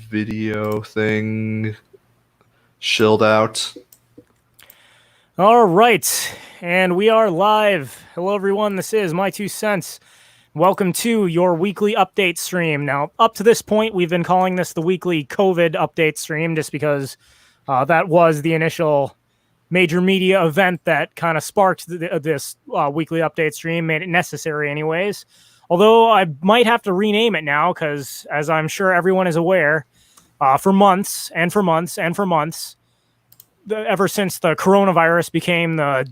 video thing chilled out. All right, and we are live. Hello, everyone. This is My Two Cents. Welcome to your weekly update stream. Now, up to this point, we've been calling this the weekly COVID update stream just because that was the initial major media event that kind of sparked this weekly update stream, made it necessary anyways. Although I might have to rename it now because, as I'm sure everyone is aware, for months and for months and for months, ever since the coronavirus became the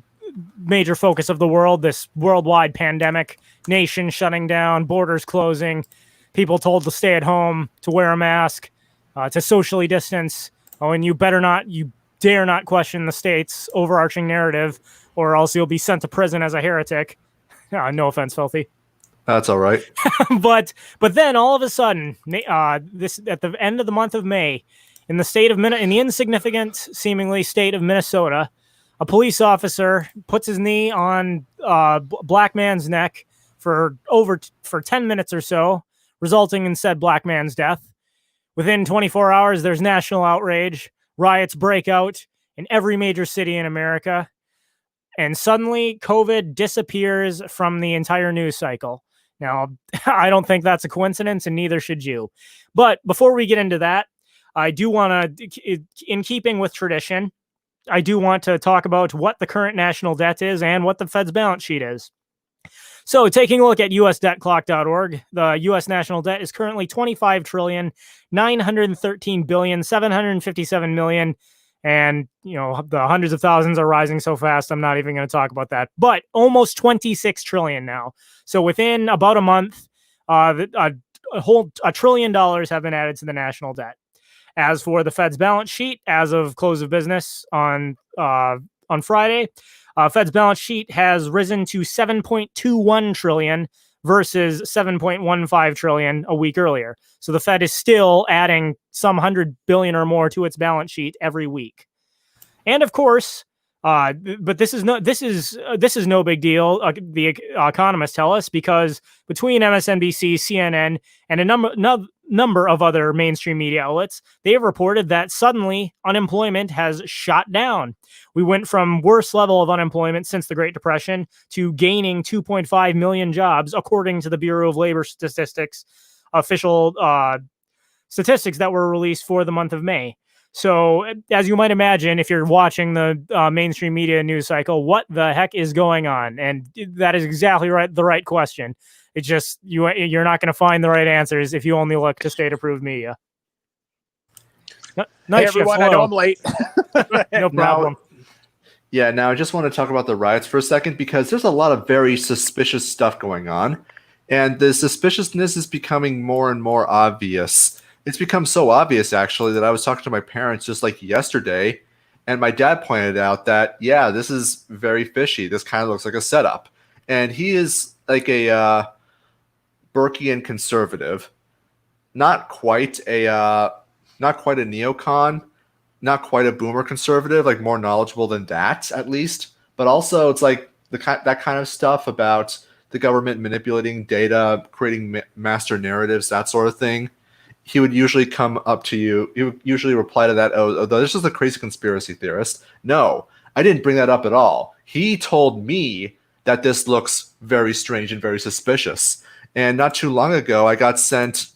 major focus of the world, this worldwide pandemic, nation shutting down, borders closing, people told to stay at home, to wear a mask, to socially distance. Oh, and you dare not question the state's overarching narrative, or else you'll be sent to prison as a heretic. No offense, Filthy. That's all right. but then all of a sudden, this at the end of the month of May, in the insignificant, seemingly state of Minnesota, a police officer puts his knee on a black man's neck for 10 minutes or so, resulting in said black man's death. Within 24 hours, there's national outrage. Riots break out in every major city in America. And suddenly, COVID disappears from the entire news cycle. Now, I don't think that's a coincidence, and neither should you. But before we get into that, I do want to, in keeping with tradition, I do want to talk about what the current national debt is and what the Fed's balance sheet is. So, taking a look at usdebtclock.org, the U.S. national debt is currently $25,913,757,000,000. And, the hundreds of thousands are rising so fast, I'm not even going to talk about that. But almost 26 trillion now. So within about a month, $1 trillion have been added to the national debt. As for the Fed's balance sheet, as of close of business on Friday, Fed's balance sheet has risen to 7.21 trillion versus 7.15 trillion a week earlier. So the Fed is still adding some 100 billion or more to its balance sheet every week. And of course, but this is no big deal. The economists tell us, because between MSNBC, CNN, and a number of other mainstream media outlets, they have reported that suddenly unemployment has shot down. We went from worst level of unemployment since the Great Depression to gaining 2.5 million jobs, according to the Bureau of Labor Statistics official statistics that were released for the month of May. So, as you might imagine, if you're watching the mainstream media news cycle, what the heck is going on? And that is exactly right, the right question. It's just you're not going to find the right answers if you only look to state-approved media. Hey everyone, I know I'm late. No problem. Now I just want to talk about the riots for a second, because there's a lot of very suspicious stuff going on, and the suspiciousness is becoming more and more obvious. It's become so obvious, actually, that I was talking to my parents just like yesterday, and my dad pointed out that, yeah, this is very fishy. This kind of looks like a setup. And he is like a Burkean conservative, not quite a neocon, not quite a boomer conservative, like more knowledgeable than that, at least. But also, it's like that kind of stuff about the government manipulating data, creating master narratives, that sort of thing. He would usually come up to you. He would usually reply to that, oh, this is a crazy conspiracy theorist. No, I didn't bring that up at all. He told me that this looks very strange and very suspicious. And not too long ago, I got sent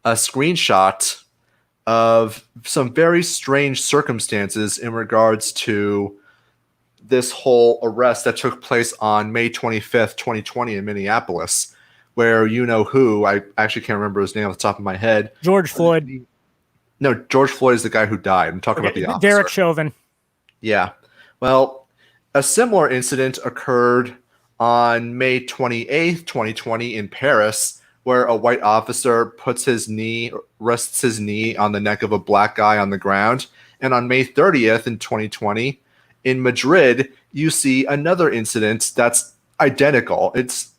a screenshot of some very strange circumstances in regards to this whole arrest that took place on May 25th, 2020 in Minneapolis, where who, I actually can't remember his name off the top of my head. George Floyd. No, George Floyd is the guy who died. I'm talking about the officer. Derek Chauvin. Yeah. Well, a similar incident occurred on May 28th, 2020 in Paris, where a white officer rests his knee on the neck of a black guy on the ground. And on May 30th in 2020, in Madrid, you see another incident that's identical. It's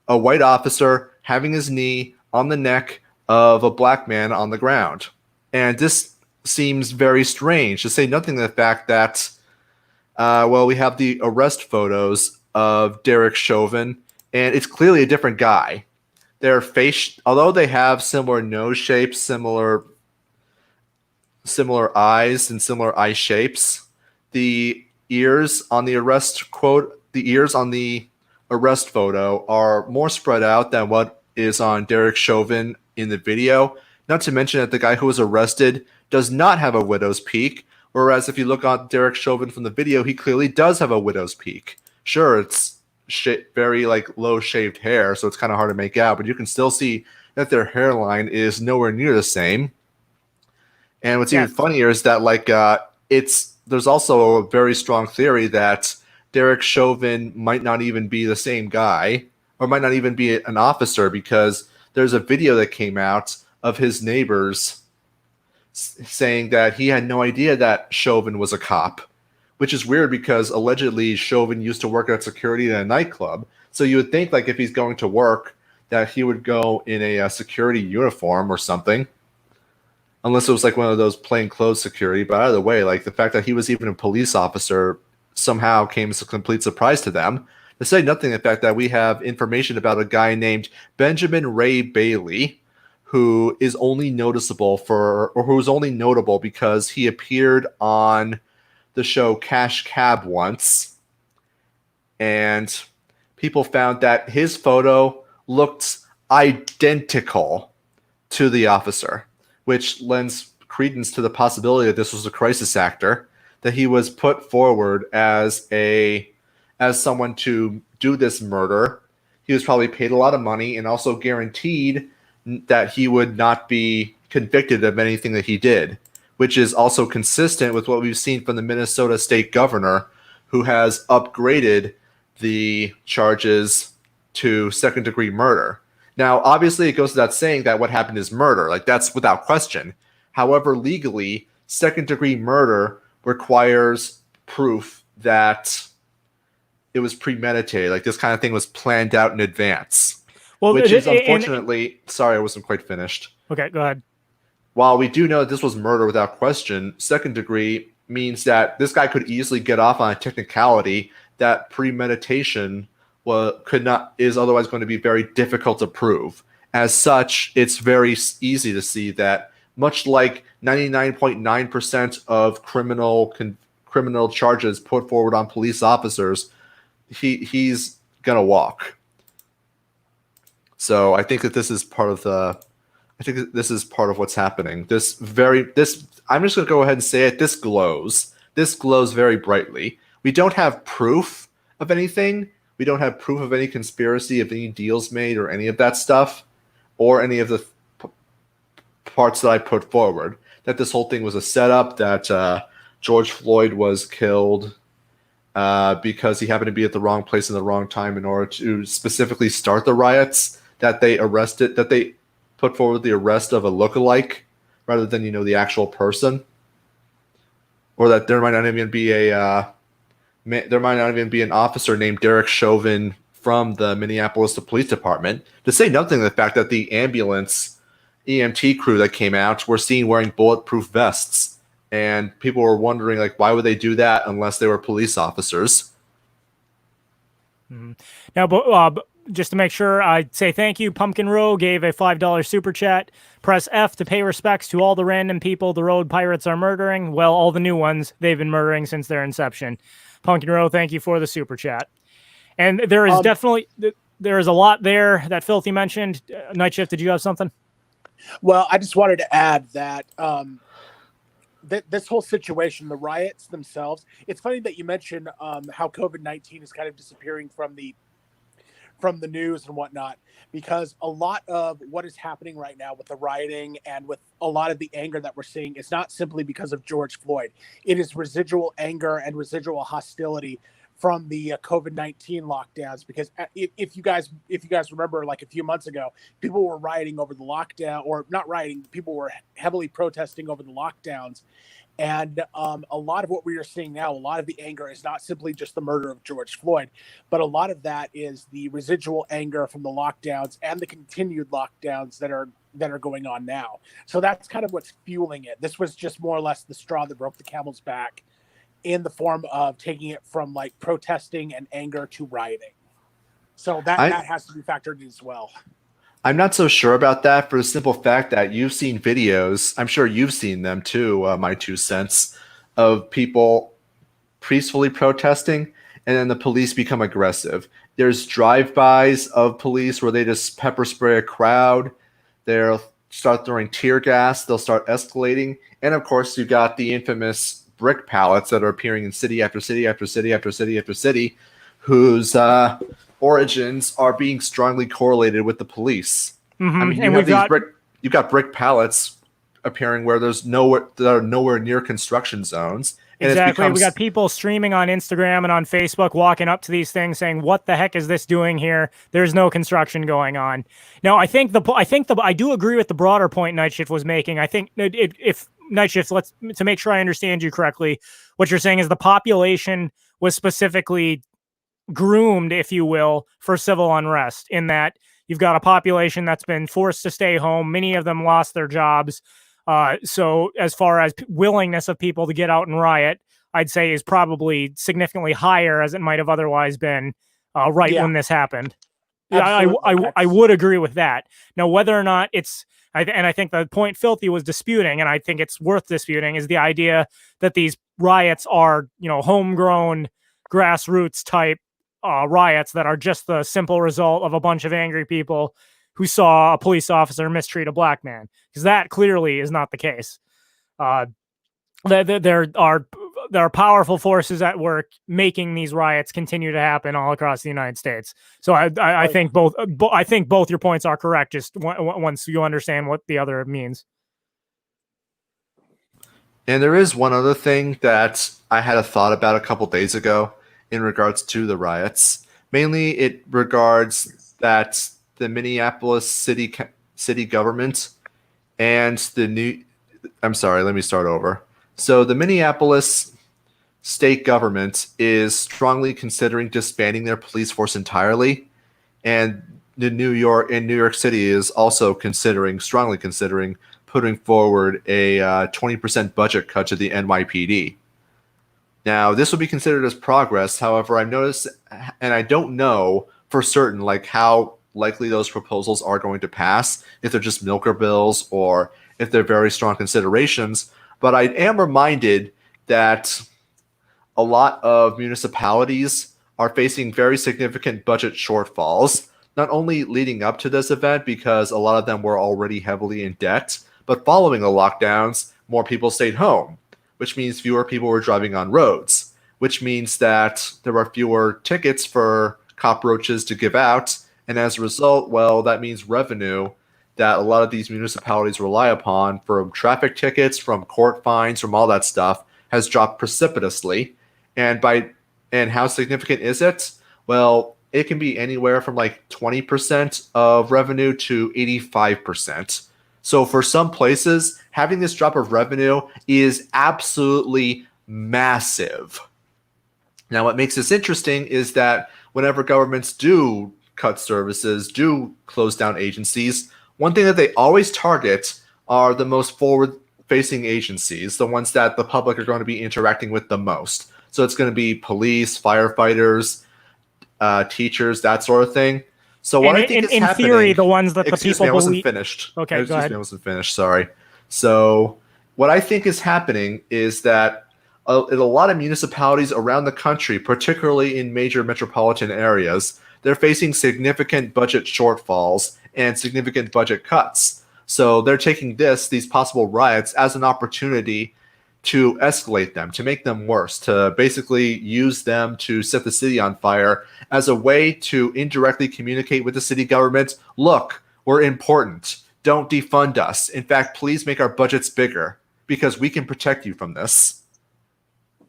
a white officer having his knee on the neck of a black man on the ground. And this seems very strange, to say nothing of the fact that, we have the arrest photos of Derek Chauvin, and it's clearly a different guy. their face, although they have similar nose shapes, similar eyes and similar eye shapes, the ears on the arrest photo are more spread out than what is on Derek Chauvin in the video. Not to mention that the guy who was arrested does not have a widow's peak, whereas if you look at Derek Chauvin from the video, he clearly does have a widow's peak. Sure, it's very like low shaved hair, so it's kind of hard to make out, but you can still see that their hairline is nowhere near the same. And what's even funnier is that there's also a very strong theory that Derek Chauvin might not even be the same guy, or might not even be an officer, because there's a video that came out of his neighbors saying that he had no idea that Chauvin was a cop, which is weird because allegedly Chauvin used to work at security in a nightclub. So you would think like if he's going to work that he would go in a security uniform or something. Unless it was like one of those plain clothes security, but either way, like the fact that he was even a police officer somehow came as a complete surprise to them. To say nothing of the fact that we have information about a guy named Benjamin Ray Bailey, who is only who's only notable because he appeared on the show Cash Cab once, and people found that his photo looked identical to the officer, which lends credence to the possibility that this was a crisis actor, that he was put forward as someone to do this murder. He was probably paid a lot of money and also guaranteed that he would not be convicted of anything that he did, which is also consistent with what we've seen from the Minnesota state governor, who has upgraded the charges to second-degree murder. Now, obviously, it goes without saying that what happened is murder. Like, that's without question. However, legally, second-degree murder requires proof that it was premeditated. Like, this kind of thing was planned out in advance. Well, which is unfortunately... Sorry, I wasn't quite finished. Okay, go ahead. While we do know that this was murder without question, second-degree means that this guy could easily get off on a technicality that premeditation is otherwise going to be very difficult to prove. As such, it's very easy to see that, much like 99.9% of criminal charges put forward on police officers, he's gonna walk. So I think that this is part of what's happening. I'm just gonna go ahead and say it. This glows very brightly. We don't have proof of anything. We don't have proof of any conspiracy, of any deals made, or any of that stuff, or any of the parts that I put forward. That this whole thing was a setup, that George Floyd was killed because he happened to be at the wrong place in the wrong time in order to specifically start the riots, that they put forward the arrest of a lookalike rather than, the actual person, or that there might not even be an officer named Derek Chauvin from the Minneapolis Police Department, to say nothing of the fact that the ambulance EMT crew that came out were seen wearing bulletproof vests. And people were wondering, like, why would they do that unless they were police officers? Mm-hmm. Now, just to make sure, I'd say thank you. Pumpkin Row gave a $5 super chat. Press F to pay respects to all the random people the road pirates are murdering. Well, all the new ones they've been murdering since their inception. Pumpkin Row, thank you for the super chat. And there is there is a lot there that Filthy mentioned. Night Shift, did you have something? Well, I just wanted to add that this whole situation, the riots themselves, it's funny that you mentioned how COVID-19 is kind of disappearing from the news and whatnot, because a lot of what is happening right now with the rioting and with a lot of the anger that we're seeing is not simply because of George Floyd. It is residual anger and residual hostility from the COVID-19 lockdowns. Because if you guys remember, like a few months ago, people were rioting over the lockdown, or not rioting, people were heavily protesting over the lockdowns. And a lot of what we are seeing now, a lot of the anger is not simply just the murder of George Floyd, but a lot of that is the residual anger from the lockdowns and the continued lockdowns that are going on now. So that's kind of what's fueling it. This was just more or less the straw that broke the camel's back, in the form of taking it from like protesting and anger to rioting. So that has to be factored in as well. I'm not so sure about that for the simple fact that you've seen videos. I'm sure you've seen them too. My 2 cents of people peacefully protesting, and then the police become aggressive. There's drive-bys of police where they just pepper spray a crowd. They'll start throwing tear gas. They'll start escalating, and of course, you got the infamous brick pallets that are appearing in city after city after city after city after city, whose origins are being strongly correlated with the police. I mean, And we've got you've got brick pallets appearing where there's nowhere that are nowhere near construction zones. And exactly. We got people streaming on Instagram and on Facebook, walking up to these things saying, "What the heck is this doing here? There's no construction going on." Now, I do agree with the broader point Night Shift was making. I think if Night Shift, to make sure I understand you correctly, what you're saying is the population was specifically groomed, if you will, for civil unrest, in that you've got a population that's been forced to stay home. Many of them lost their jobs. So as far as willingness of people to get out and riot, I'd say is probably significantly higher as it might have otherwise been when this happened. I would agree with that. Now, whether or not I think the point Filthy was disputing, and I think it's worth disputing, is the idea that these riots are, homegrown, grassroots type riots that are just the simple result of a bunch of angry people who saw a police officer mistreat a black man, because that clearly is not the case. There are powerful forces at work making these riots continue to happen all across the United States. So I think both your points are correct. Just once you understand what the other means. And there is one other thing that I had a thought about a couple days ago in regards to the riots. Mainly, it regards that the Minneapolis city government and I'm sorry, let me start over. So the Minneapolis state government is strongly considering disbanding their police force entirely, and New York City is also strongly considering putting forward a 20% budget cut to the NYPD. Now, this will be considered as progress. However, I've noticed, and I don't know for certain, like how likely those proposals are going to pass, if they're just milker bills or if they're very strong considerations. But I am reminded that a lot of municipalities are facing very significant budget shortfalls, not only leading up to this event because a lot of them were already heavily in debt, but following the lockdowns, more people stayed home, which means fewer people were driving on roads, which means that there are fewer tickets for cockroaches to give out. And as a result, well, that means revenue that a lot of these municipalities rely upon from traffic tickets, from court fines, from all that stuff has dropped precipitously. And how significant is it? Well, it can be anywhere from like 20% of revenue to 85%. So for some places, having this drop of revenue is absolutely massive. Now, what makes this interesting is that whenever governments do cut services, do close down agencies, one thing that they always target are the most forward-facing agencies, the ones that the public are going to be interacting with the most. So it's going to be police, firefighters, teachers, that sort of thing. So what I think is happening... In theory, the ones that the people I wasn't finished. Okay, go ahead. I wasn't finished, sorry. So what I think is happening is that in a lot of municipalities around the country, particularly in major metropolitan areas, they're facing significant budget shortfalls and significant budget cuts. So they're taking these possible riots as an opportunity to escalate them, to make them worse, to basically use them to set the city on fire as a way to indirectly communicate with the city government, look, we're important. Don't defund us. In fact, please make our budgets bigger because we can protect you from this.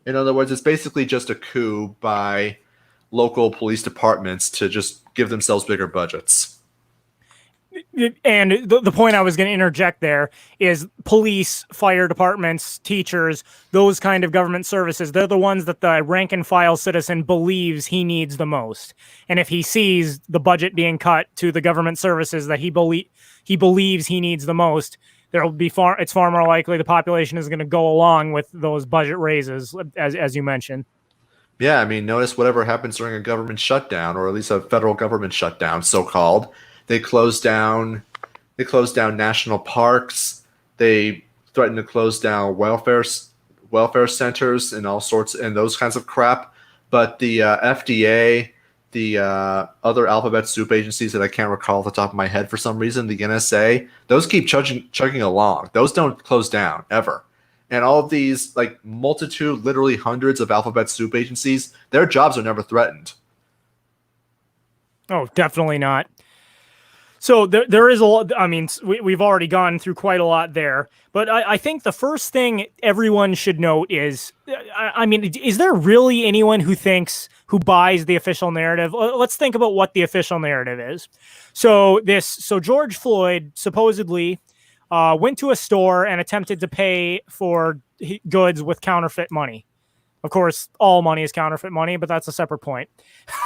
In other words, it's basically just a coup by local police departments to just give themselves bigger budgets. And the point I was going to interject there is police, fire departments, teachers, those kind of government services, they're the ones that the rank and file citizen believes he needs the most. And if he sees the budget being cut to the government services that he believes he needs the most, it's far more likely the population is going to go along with those budget raises, as you mentioned. Yeah, I mean, notice whatever happens during a government shutdown, or at least a federal government shutdown, so-called. They closed down national parks. They threatened to close down welfare centers and all sorts and those kinds of crap. But the FDA, the other alphabet soup agencies that I can't recall off the top of my head for some reason, the NSA, those keep chugging along. Those don't close down ever. And all of these, like multitude, literally hundreds of alphabet soup agencies, their jobs are never threatened. Oh, definitely not. So there is a lot. I mean, we've already gone through quite a lot there, but I think the first thing everyone should note is, I mean, is there really anyone who buys the official narrative? Let's think about what the official narrative is. So George Floyd supposedly went to a store and attempted to pay for goods with counterfeit money. Of course, all money is counterfeit money, but that's a separate point.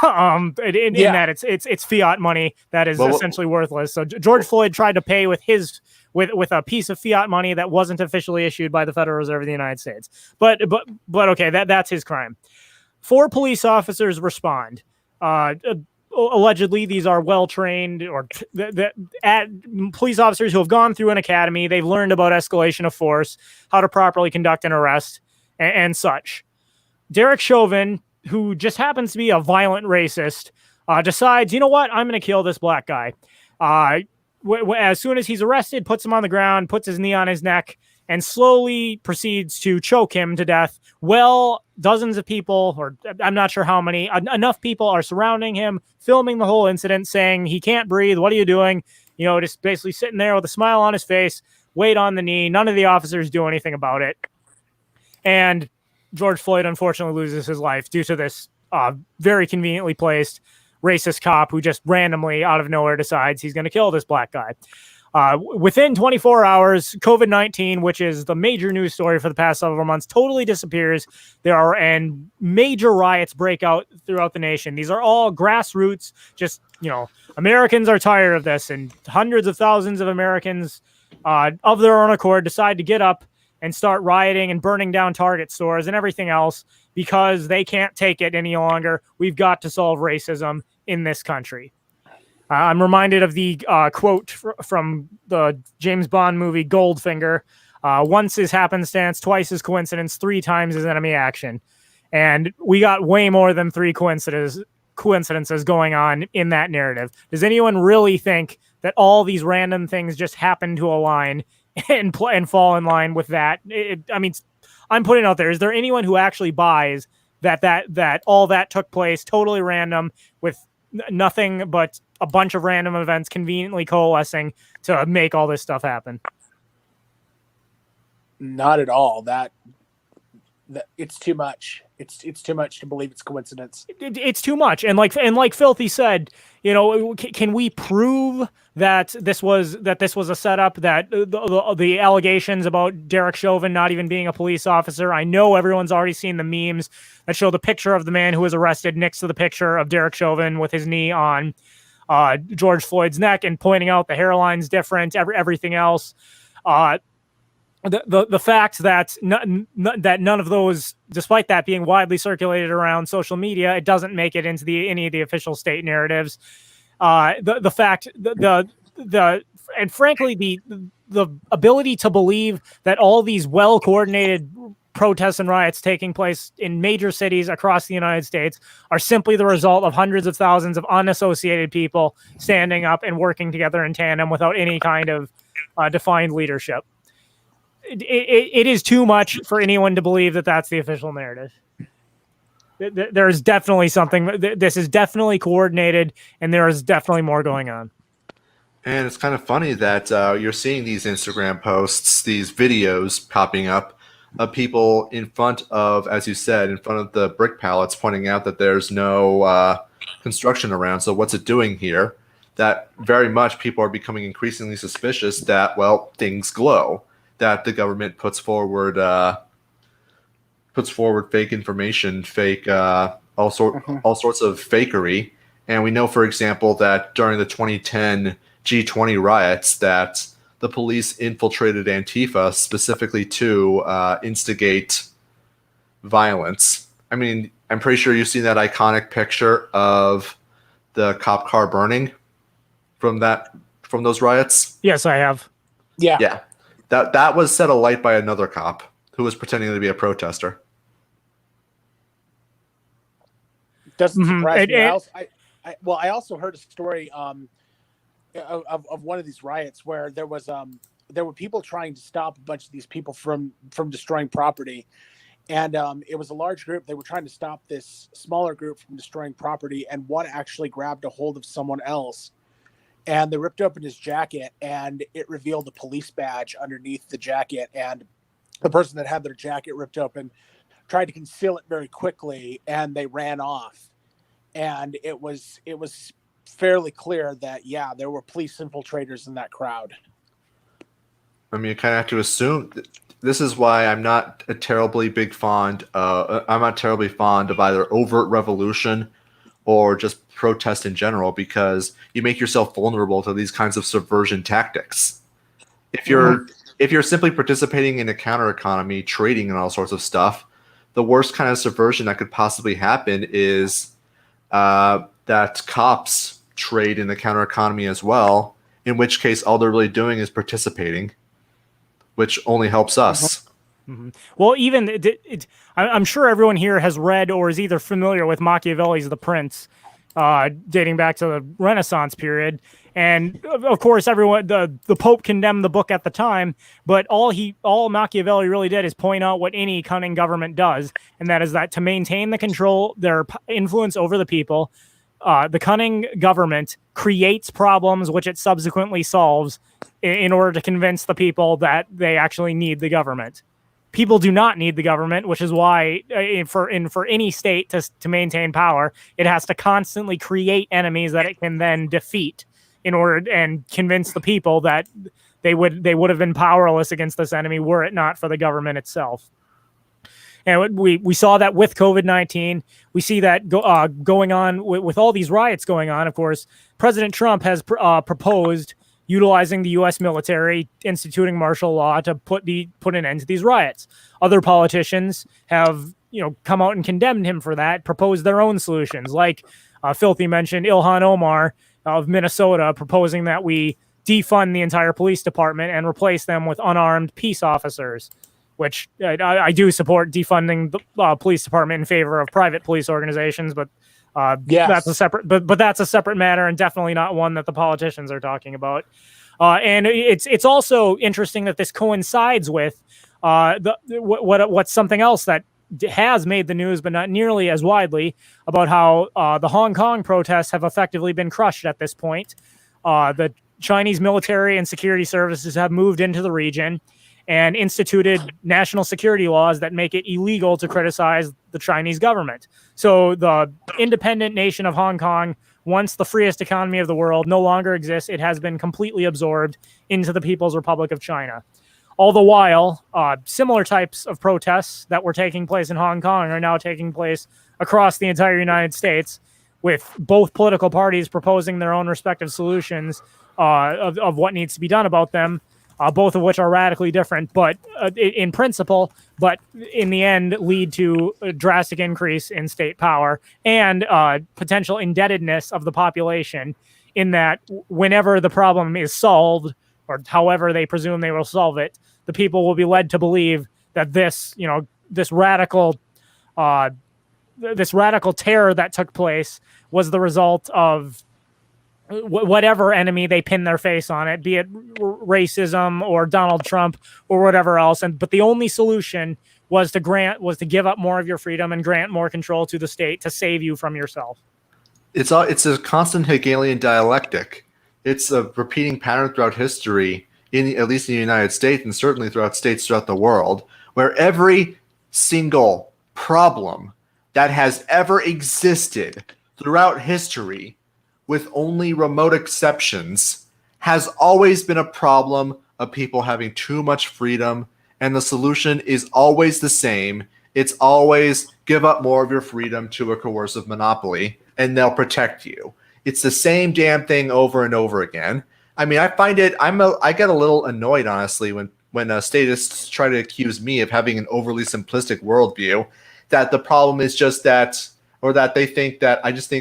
In that it's fiat money that is essentially worthless. So George Floyd tried to pay with a piece of fiat money that wasn't officially issued by the Federal Reserve of the United States. But okay, that's his crime. 4 police officers respond. Allegedly, these are well-trained police officers who have gone through an academy. They've learned about escalation of force, how to properly conduct an arrest, and such. Derek Chauvin, who just happens to be a violent racist, decides, you know what, I'm going to kill this black guy. As soon as he's arrested, puts him on the ground, puts his knee on his neck, and slowly proceeds to choke him to death. Well, dozens of people, or I'm not sure how many, enough people are surrounding him, filming the whole incident, saying, he can't breathe, what are you doing? You know, just basically sitting there with a smile on his face, weight on the knee. None of the officers do anything about it. And George Floyd unfortunately loses his life due to this very conveniently placed racist cop who just randomly out of nowhere decides he's going to kill this black guy. Within 24 hours, COVID-19, which is the major news story for the past several months, totally disappears. And major riots break out throughout the nation. These are all grassroots. Just, Americans are tired of this, and hundreds of thousands of Americans of their own accord decide to get up and start rioting and burning down Target stores and everything else because they can't take it any longer. We've got to solve racism in this country. I'm reminded of the quote from the James Bond movie Goldfinger. Once is happenstance, twice is coincidence, 3 times is enemy action. And we got way more than 3 coincidences going on in that narrative. Does anyone really think that all these random things just happen to align and fall in line with that? I mean, I'm putting it out there. Is there anyone who actually buys that all that took place totally random with nothing but a bunch of random events conveniently coalescing to make all this stuff happen? Not at all. That it's too much. It's too much to believe it's coincidence. It's too much. And like Filthy said, can we prove that this was a setup, that the allegations about Derek Chauvin not even being a police officer? I know everyone's already seen the memes that show the picture of the man who was arrested next to the picture of Derek Chauvin with his knee on George Floyd's neck and pointing out the hairline's different, everything else. The fact that none of those, despite that being widely circulated around social media, it doesn't make it into any of the official state narratives. The fact and frankly the ability to believe that all these well coordinated protests and riots taking place in major cities across the United States are simply the result of hundreds of thousands of unassociated people standing up and working together in tandem without any kind of defined leadership. It is too much for anyone to believe that that's the official narrative. There's definitely something. This is definitely coordinated, and there is definitely more going on. And it's kind of funny that you're seeing these Instagram posts, these videos popping up of people in front of, as you said, in front of the brick pallets, pointing out that there's no construction around. So what's it doing here? That very much people are becoming increasingly suspicious that, well, things glow. That the government puts forward fake information, all sorts of fakery. And we know, for example, that during the 2010 G20 riots, that the police infiltrated Antifa specifically to instigate violence. I mean, I'm pretty sure you've seen that iconic picture of the cop car burning. from those riots? Yes, I have. Yeah. Yeah. That was set alight by another cop who was pretending to be a protester. Doesn't surprise me. I also heard a story of one of these riots where there were people trying to stop a bunch of these people from destroying property, and it was a large group. They were trying to stop this smaller group from destroying property, and one actually grabbed a hold of someone else, and they ripped open his jacket, and it revealed a police badge underneath the jacket, and the person that had their jacket ripped open tried to conceal it very quickly, and they ran off. And it was fairly clear that, yeah, there were police infiltrators in that crowd. I mean, you kind of have to assume. This is why I'm not terribly fond of either overt revolution or just protest in general, because you make yourself vulnerable to these kinds of subversion tactics. If you're simply participating in a counter economy, trading and all sorts of stuff, the worst kind of subversion that could possibly happen is that cops trade in the counter economy as well, in which case all they're really doing is participating, which only helps us. Mm-hmm. Well, even I'm sure everyone here has read or is either familiar with Machiavelli's The Prince, dating back to the Renaissance period. And of course, everyone, the Pope condemned the book at the time, but all Machiavelli really did is point out what any cunning government does, and that is that to maintain their influence over the people, the cunning government creates problems which it subsequently solves in order to convince the people that they actually need the government. People do not need the government, which is why for any state to maintain power, it has to constantly create enemies that it can then defeat in order and convince the people that they would have been powerless against this enemy were it not for the government itself. And we saw that with COVID-19. We see that going on with all these riots going on. Of course, President Trump has proposed utilizing the U.S. military, instituting martial law to put an end to these riots. Other politicians have come out and condemned him for that, proposed their own solutions, like Filthy mentioned Ilhan Omar of Minnesota proposing that we defund the entire police department and replace them with unarmed peace officers, which I do support defunding the police department in favor of private police organizations, but yes. That's a separate, but that's a separate matter and definitely not one that the politicians are talking about. And it's also interesting that this coincides with what's something else that has made the news, but not nearly as widely, about how the Hong Kong protests have effectively been crushed at this point. The Chinese military and security services have moved into the region and instituted national security laws that make it illegal to criticize the Chinese government. So the independent nation of Hong Kong, once the freest economy of the world, no longer exists. It has been completely absorbed into the People's Republic of China. All the while, similar types of protests that were taking place in Hong Kong are now taking place across the entire United States, with both political parties proposing their own respective solutions of what needs to be done about them, both of which are radically different, but in principle, but in the end lead to a drastic increase in state power and potential indebtedness of the population, in that whenever the problem is solved, or however they presume they will solve it, the people will be led to believe that this radical terror that took place was the result of whatever enemy they pin their face on it, be it racism or Donald Trump or whatever else. But the only solution was to give up more of your freedom and grant more control to the state to save you from yourself. It's a constant Hegelian dialectic. It's a repeating pattern throughout history, at least in the United States and certainly throughout states throughout the world, where every single problem that has ever existed throughout history, with only remote exceptions, has always been a problem of people having too much freedom, and the solution is always the same. It's always give up more of your freedom to a coercive monopoly, and they'll protect you. It's the same damn thing over and over again. I mean, I find it, I get a little annoyed, honestly, when statists try to accuse me of having an overly simplistic worldview, that the problem is just that or that they think that I just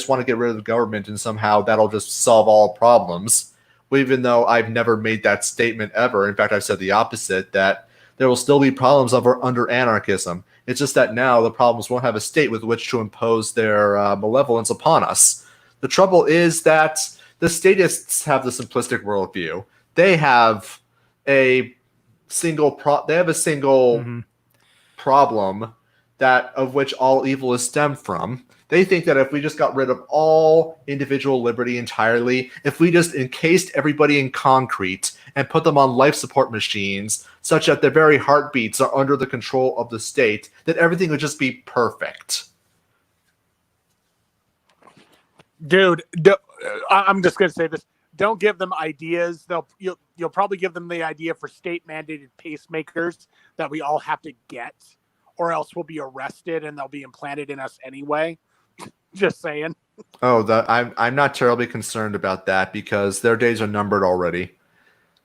want to get rid of the government and somehow that'll just solve all problems. Even though I've never made that statement ever. In fact, I've said the opposite, that there will still be problems under anarchism. It's just that now the problems won't have a state with which to impose their malevolence upon us. The trouble is that the statists have the simplistic worldview. They have a single problem that of which all evil is stemmed from. They think that if we just got rid of all individual liberty entirely, if we just encased everybody in concrete and put them on life support machines such that their very heartbeats are under the control of the state, that everything would just be perfect. Dude, I'm just going to say this. Don't give them ideas. You'll probably give them the idea for state mandated pacemakers that we all have to get, or else we'll be arrested and they'll be implanted in us anyway. Just saying. Oh, I'm not terribly concerned about that because their days are numbered already.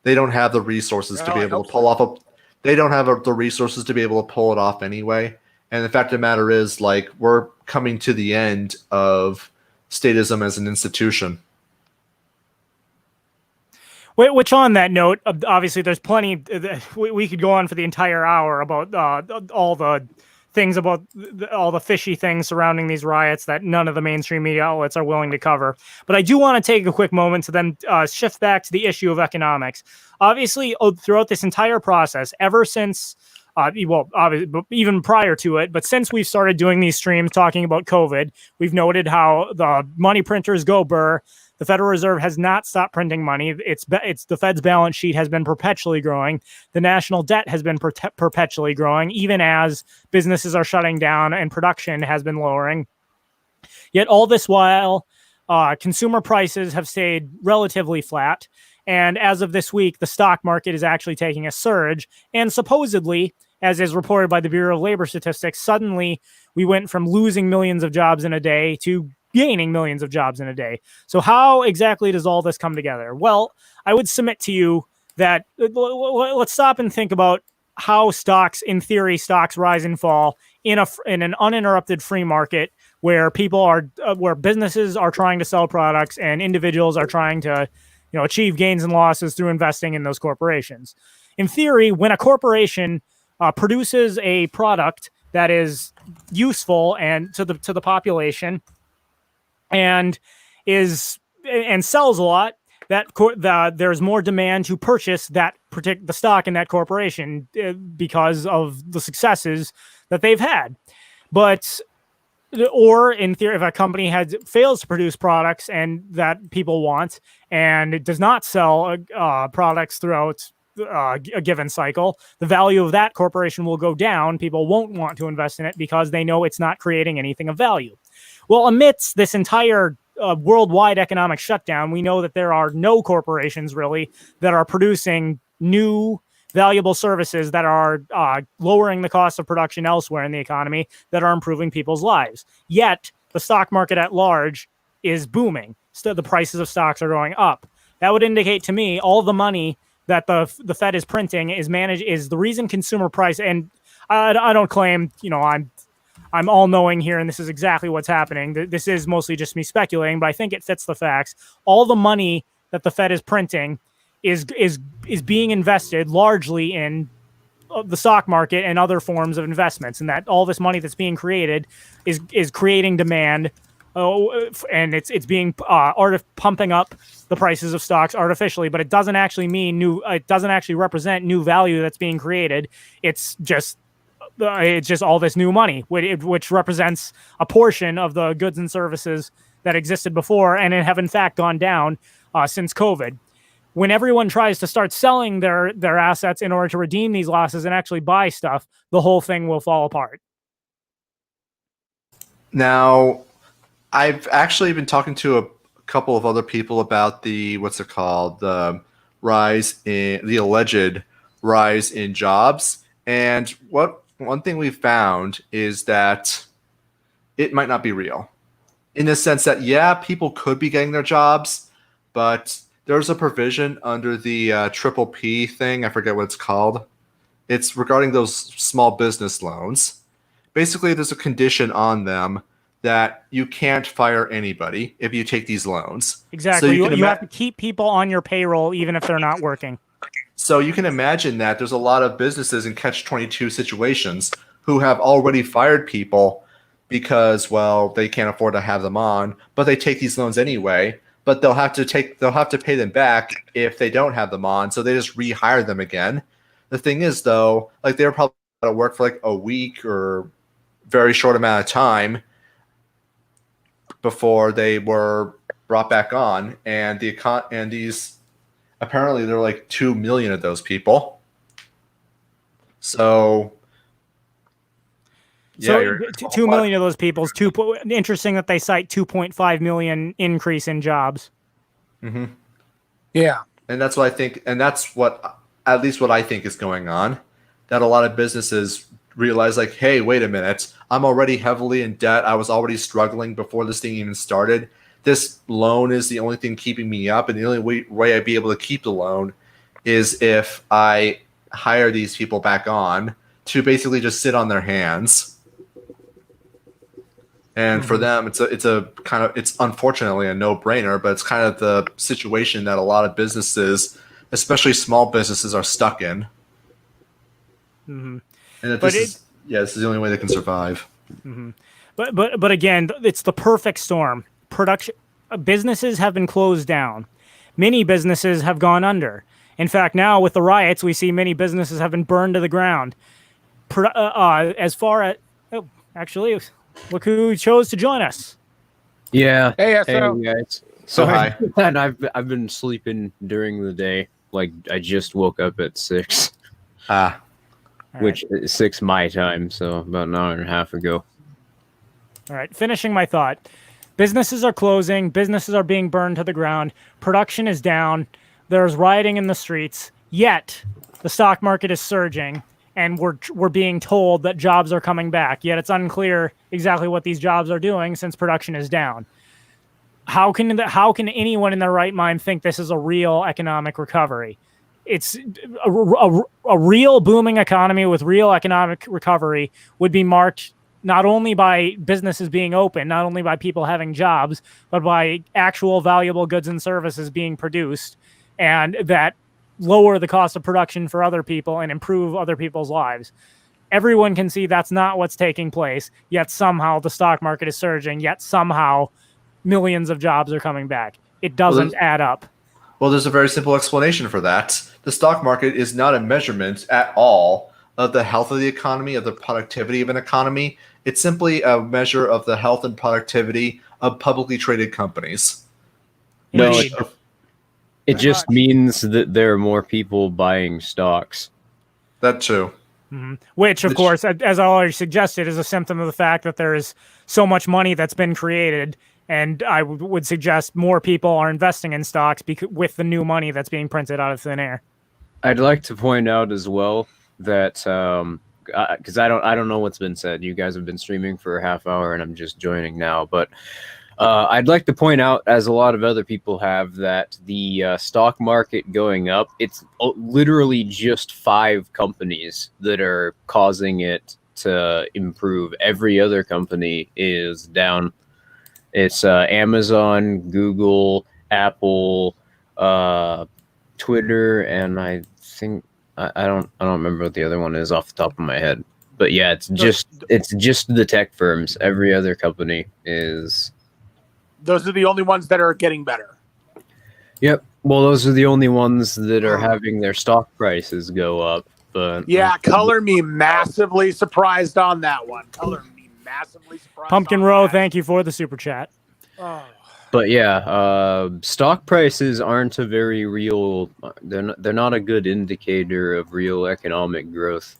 They don't have the resources to be able to pull off they don't have the resources to be able to pull it off anyway. And the fact of the matter is, like, we're coming to the end of statism as an institution. Which, on that note, obviously, there's plenty. We could go on for the entire hour about all the things about all the fishy things surrounding these riots that none of the mainstream media outlets are willing to cover. But I do want to take a quick moment to then shift back to the issue of economics. Obviously, throughout this entire process, ever since, obviously, even prior to it, but since we've started doing these streams talking about COVID, we've noted how the money printers go burr. The Federal Reserve has not stopped printing money. It's the Fed's balance sheet has been perpetually growing. The national debt has been perpetually growing, even as businesses are shutting down and production has been lowering. Yet all this while, consumer prices have stayed relatively flat. And as of this week, the stock market is actually taking a surge. And supposedly, as is reported by the Bureau of Labor Statistics, suddenly we went from losing millions of jobs in a day to gaining millions of jobs in a day. So how exactly does all this come together? Well, I would submit to you that let's stop and think about how stocks, in theory, stocks rise and fall in an uninterrupted free market where where businesses are trying to sell products and individuals are trying to, achieve gains and losses through investing in those corporations. In theory, when a corporation produces a product that is useful and to the population, and sells a lot, there's more demand to purchase the stock in that corporation because of the successes that they've had. Or in theory, if a company fails to produce products and that people want, and it does not sell products throughout a given cycle, the value of that corporation will go down. People won't want to invest in it because they know it's not creating anything of value. Well, amidst this entire worldwide economic shutdown, we know that there are no corporations really that are producing new valuable services that are lowering the cost of production elsewhere in the economy, that are improving people's lives. Yet the stock market at large is booming. So the prices of stocks are going up. That would indicate to me all the money that the Fed is printing is the reason consumer price. And I don't claim, I'm all-knowing here, and this is exactly what's happening. This is mostly just me speculating, but I think it fits the facts. All the money that the Fed is printing is being invested largely in the stock market and other forms of investments, and that all this money that's being created is creating demand, and it's being pumping up the prices of stocks artificially. But it doesn't actually mean it doesn't actually represent new value that's being created. It's just all this new money, which represents a portion of the goods and services that existed before and have in fact gone down since COVID. When everyone tries to start selling their assets in order to redeem these losses and actually buy stuff, the whole thing will fall apart. Now, I've actually been talking to a couple of other people about the alleged rise in jobs. And one thing we've found is that it might not be real, in the sense that, yeah, people could be getting their jobs, but there's a provision under the triple P thing. I forget what it's called. It's regarding those small business loans. Basically, there's a condition on them that you can't fire anybody if you take these loans. Exactly. So You have to keep people on your payroll even if they're not working. So you can imagine that there's a lot of businesses in catch-22 situations who have already fired people because, well, they can't afford to have them on, but they take these loans anyway. But they'll have to pay them back if they don't have them on, so they just rehire them again. The thing is, though, like they were probably out of work for like a week or very short amount of time before they were brought back on, and these apparently there are like 2 million of those people. So yeah, 2 million of those people's interesting that they cite 2.5 million increase in jobs. Mm-hmm. Yeah. And that's what I think, and that's what, at least what I think is going on, that a lot of businesses realize like, hey, wait a minute, I'm already heavily in debt. I was already struggling before this thing even started. This loan is the only thing keeping me up, and the only way I'd be able to keep the loan is if I hire these people back on to basically just sit on their hands. And for them, it's unfortunately a no-brainer, but it's kind of the situation that a lot of businesses, especially small businesses, are stuck in. Mm-hmm. And this is the only way they can survive. Mm-hmm. But again, it's the perfect storm. Businesses have been closed down. Many businesses have gone under. In fact, now with the riots, we see many businesses have been burned to the ground. Actually, look who chose to join us. Yeah. Hey, hey guys. So hi. And I've been sleeping during the day. Like I just woke up at 6. Which is 6 my time, so about an hour and a half ago. All right, finishing my thought. Businesses are closing. Businesses are being burned to the ground. Production is down. There's rioting in the streets. Yet the stock market is surging, and we're being told that jobs are coming back. Yet it's unclear exactly what these jobs are doing since production is down. How can anyone in their right mind think this is a real economic recovery? It's a real booming economy with real economic recovery would be marked not only by businesses being open, not only by people having jobs, but by actual valuable goods and services being produced, and that lower the cost of production for other people and improve other people's lives. Everyone can see that's not what's taking place, yet somehow the stock market is surging, yet somehow millions of jobs are coming back. It doesn't add up. Well, there's a very simple explanation for that. The stock market is not a measurement at all of the health of the economy, of the productivity of an economy. It's simply a measure of the health and productivity of publicly traded companies. No, it just means that there are more people buying stocks. That too. Mm-hmm. Which, of course, as I already suggested, is a symptom of the fact that there is so much money that's been created. And I would suggest more people are investing in stocks with the new money that's being printed out of thin air. I'd like to point out as well that because I don't know what's been said. You guys have been streaming for a half hour, and I'm just joining now. But I'd like to point out, as a lot of other people have, that the stock market going up, it's literally just 5 companies that are causing it to improve. Every other company is down. It's Amazon, Google, Apple, Twitter, and I think I don't remember what the other one is off the top of my head. But yeah, it's just the tech firms. Every other company is. Those are the only ones that are getting better. Yep. Well, those are the only ones that are having their stock prices go up. But yeah, color me massively surprised on that one. Color me massively surprised. Pumpkin Row, thank you for the super chat. Oh. But yeah, stock prices aren't a very real. They're not a good indicator of real economic growth.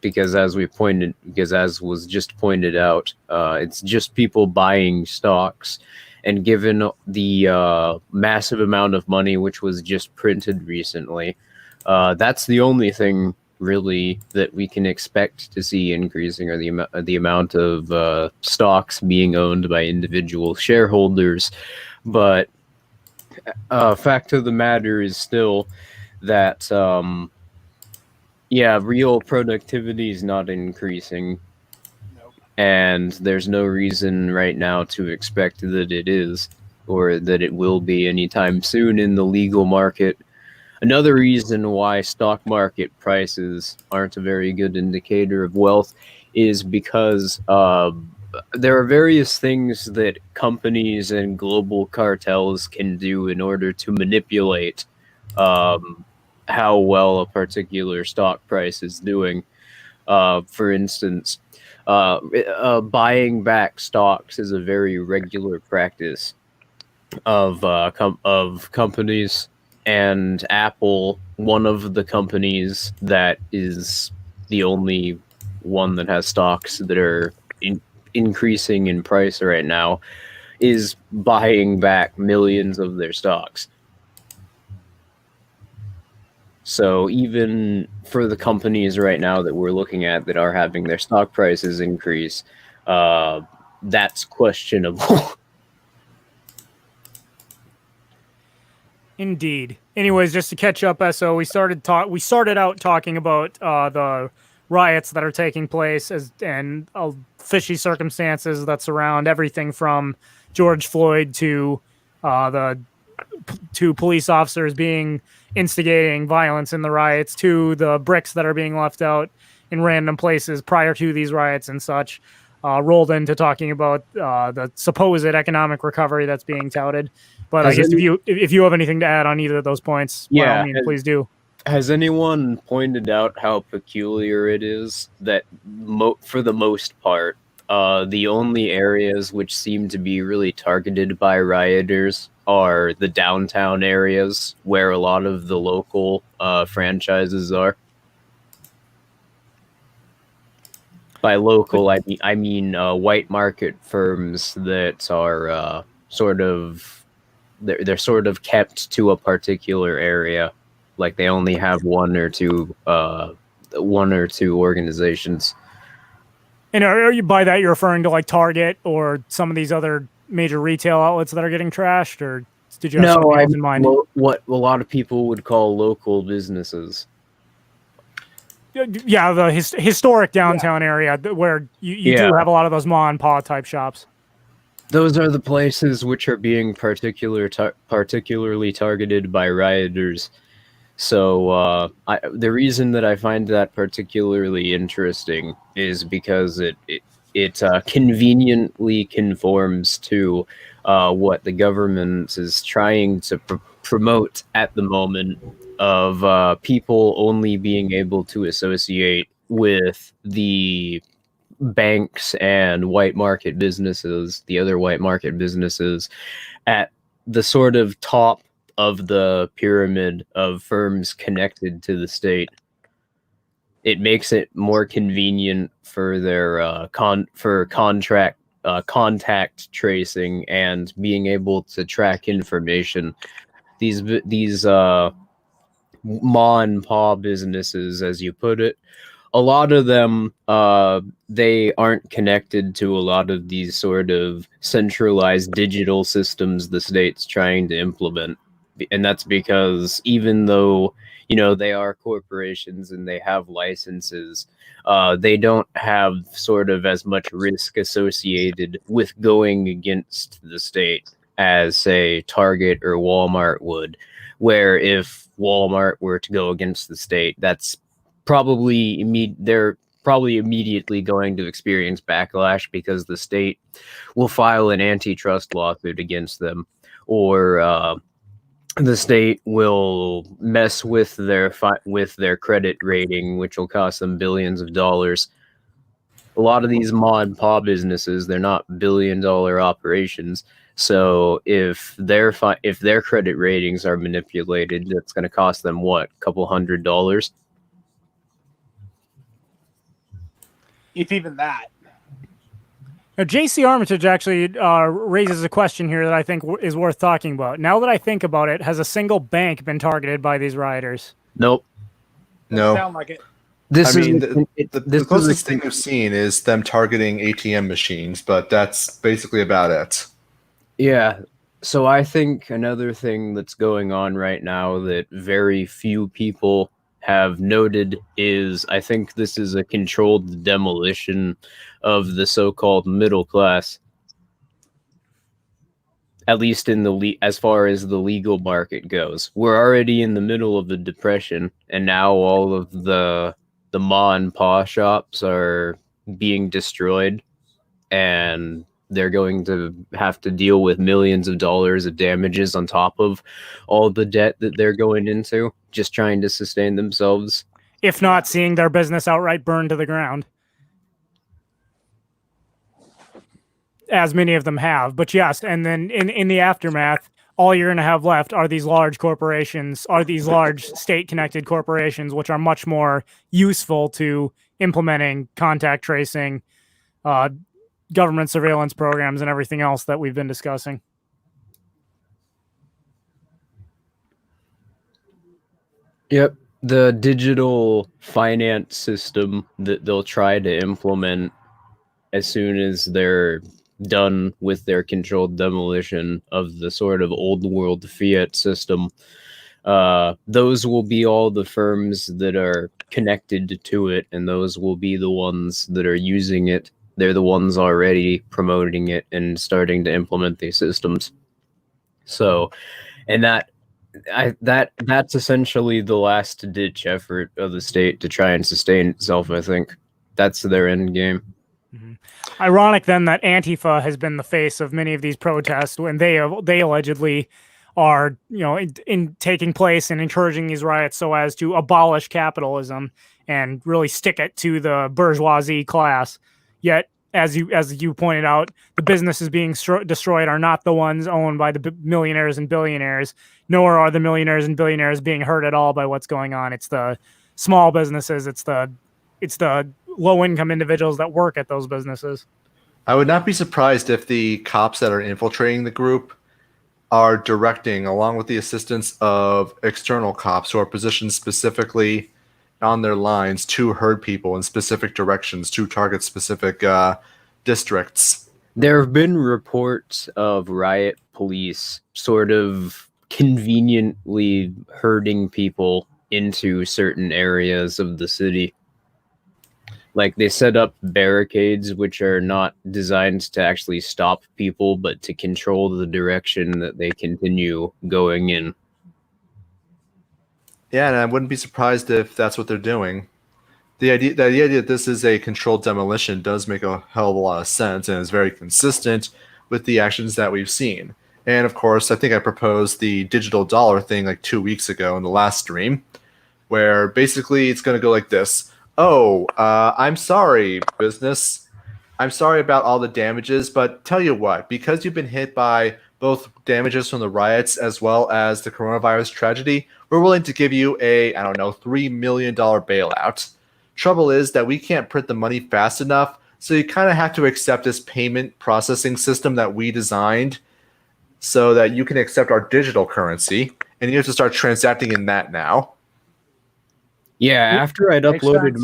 Because as was just pointed out, it's just people buying stocks, and given the massive amount of money which was just printed recently, that's the only thing really that we can expect to see increasing, or the amount of stocks being owned by individual shareholders. But fact of the matter is still that real productivity is not increasing. Nope. and there's no reason right now to expect that it is, or that it will be anytime soon in the legal market. Another reason why stock market prices aren't a very good indicator of wealth is because there are various things that companies and global cartels can do in order to manipulate how well a particular stock price is doing. For instance, buying back stocks is a very regular practice of companies, and Apple, one of the companies that is the only one that has stocks that are increasing in price right now, is buying back millions of their stocks. So even for the companies right now that we're looking at that are having their stock prices increase, that's questionable. Indeed. Anyways, just to catch up, SO, we started out talking about the riots that are taking place and fishy circumstances that surround everything from George Floyd to police officers instigating violence in the riots, to the bricks that are being left out in random places prior to these riots and such. Rolled into talking about the supposed economic recovery that's being touted. But I guess if you have anything to add on either of those points, by all means, please do. Has anyone pointed out how peculiar it is that for the most part, the only areas which seem to be really targeted by rioters are the downtown areas where a lot of the local franchises are? By local, I mean white market firms that are they're sort of kept to a particular area, like they only have one or two organizations. And are you, by that you're referring to like Target or some of these other major retail outlets that are getting trashed, or did you have something else in mind? What a lot of people would call local businesses. Yeah, the historic downtown area where you do have a lot of those ma and pa type shops. Those are the places which are being particularly targeted by rioters. So the reason that I find that particularly interesting is because it conveniently conforms to what the government is trying to promote at the moment, of people only being able to associate with the banks and white market businesses, the other white market businesses, at the sort of top of the pyramid of firms connected to the state. It makes it more convenient for their contact tracing and being able to track information. These ma and pa businesses, as you put it, a lot of them, they aren't connected to a lot of these sort of centralized digital systems the state's trying to implement. And that's because even though, they are corporations and they have licenses, they don't have sort of as much risk associated with going against the state as, say, Target or Walmart would, where if Walmart were to go against the state, that's they're probably immediately going to experience backlash because the state will file an antitrust lawsuit against them, or the state will mess with their credit rating, which will cost them billions of dollars. A lot of these ma and pa businesses, they're not billion-dollar operations. So if their credit ratings are manipulated, that's going to cost them a couple $100. If even that. Now, JC Armitage actually raises a question here that I think is worth talking about. Now that I think about it, has a single bank been targeted by these rioters? Nope. Doesn't sound like it. The closest thing we've seen is them targeting ATM machines, but that's basically about it. Yeah. So I think another thing that's going on right now that very few people have noted is I think this is a controlled demolition of the so-called middle class, at least in the as far as the legal market goes. We're already in the middle of the depression, and now all of the ma and pa shops are being destroyed, and they're going to have to deal with millions of dollars of damages on top of all the debt that they're going into, just trying to sustain themselves. If not seeing their business outright burned to the ground, as many of them have. But yes, and then in the aftermath, all you're going to have left are these large corporations, are these large state-connected corporations, which are much more useful to implementing contact tracing, government surveillance programs, and everything else that we've been discussing. Yep. The digital finance system that they'll try to implement as soon as they're done with their controlled demolition of the sort of old world fiat system, those will be all the firms that are connected to it, and those will be the ones that are using it. They're the ones already promoting it and starting to implement these systems. So, and that's essentially the last ditch effort of the state to try and sustain itself. I think that's their end game. Mm-hmm. Ironic then that Antifa has been the face of many of these protests when they allegedly are, in taking place and encouraging these riots so as to abolish capitalism and really stick it to the bourgeoisie class. Yet, as you pointed out, the businesses being destroyed are not the ones owned by the millionaires and billionaires, nor are the millionaires and billionaires being hurt at all by what's going on. It's the small businesses. It's the low-income individuals that work at those businesses. I would not be surprised if the cops that are infiltrating the group are directing, along with the assistance of external cops who are positioned specifically on their lines to herd people in specific directions, to target specific districts. There have been reports of riot police sort of conveniently herding people into certain areas of the city. Like, they set up barricades which are not designed to actually stop people, but to control the direction that they continue going in. Yeah, and I wouldn't be surprised if that's what they're doing. The idea that this is a controlled demolition does make a hell of a lot of sense and is very consistent with the actions that we've seen. And of course, I think I proposed the digital dollar thing like 2 weeks ago in the last stream, where basically it's going to go like this. Oh, I'm sorry, business. I'm sorry about all the damages, but tell you what, because you've been hit by both damages from the riots as well as the coronavirus tragedy, we're willing to give you a, $3 million bailout. Trouble is that we can't print the money fast enough, so you kind of have to accept this payment processing system that we designed so that you can accept our digital currency, and you have to start transacting in that now. Yeah, after I'd uploaded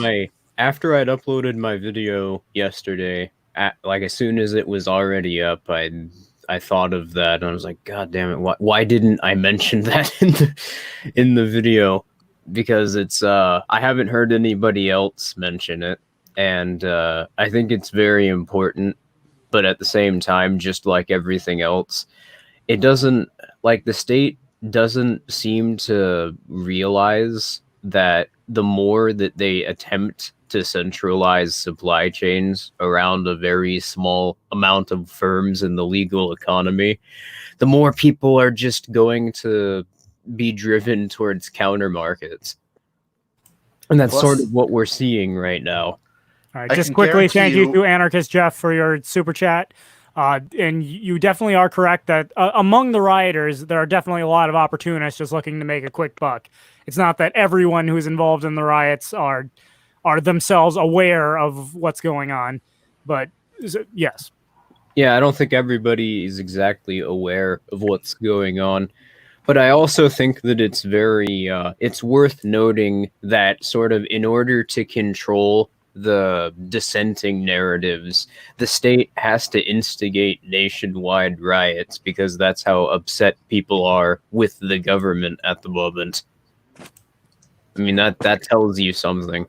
my video yesterday, as soon as it was already up, I thought of that and I was like, God damn it! Why didn't I mention that in the video? Because it's I haven't heard anybody else mention it, and I think it's very important. But at the same time, just like everything else, it doesn't, like, the state doesn't seem to realize that the more that they attempt to centralize supply chains around a very small amount of firms in the legal economy, the more people are just going to be driven towards counter markets. And that's sort of what we're seeing right now. All right, just quickly, thank you to Anarchist Jeff for your super chat. And you definitely are correct that among the rioters, there are definitely a lot of opportunists just looking to make a quick buck. It's not that everyone who's involved in the riots are themselves aware of what's going on, but yes. Yeah, I don't think everybody is exactly aware of what's going on, but I also think that it's very, it's worth noting that sort of in order to control the dissenting narratives, the state has to instigate nationwide riots because that's how upset people are with the government at the moment. I mean, that tells you something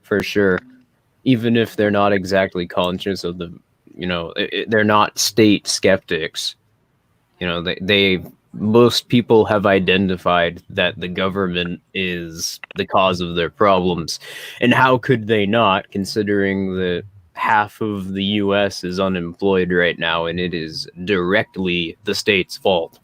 for sure. Even if they're not exactly conscious of the, they're not state skeptics. They most people have identified that the government is the cause of their problems, and how could they not, considering that half of the U.S. is unemployed right now, and it is directly the state's fault.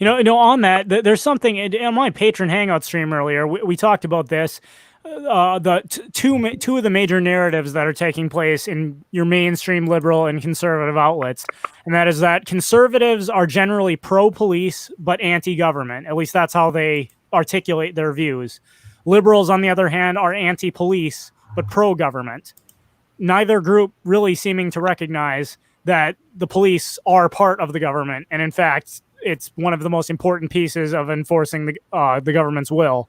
On that, there's something on my patron hangout stream earlier. We talked about this. Two of the major narratives that are taking place in your mainstream liberal and conservative outlets, and that is that conservatives are generally pro-police but anti-government. At least that's how they articulate their views. Liberals, on the other hand, are anti-police but pro-government. Neither group really seeming to recognize that the police are part of the government, and in fact, it's one of the most important pieces of enforcing the government's will.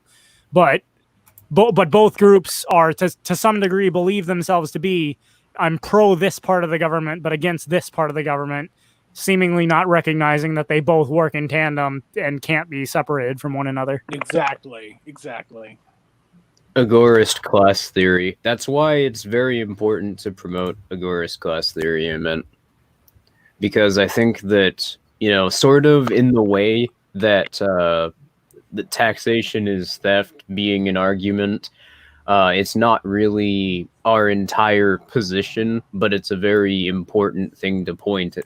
But both groups are, to some degree, believe themselves to be, I'm pro this part of the government, but against this part of the government, seemingly not recognizing that they both work in tandem and can't be separated from one another. Exactly. Agorist class theory. That's why it's very important to promote agorist class theory, I meant. Because I think that, sort of in the way that the taxation is theft being an argument, it's not really our entire position, but it's a very important thing to point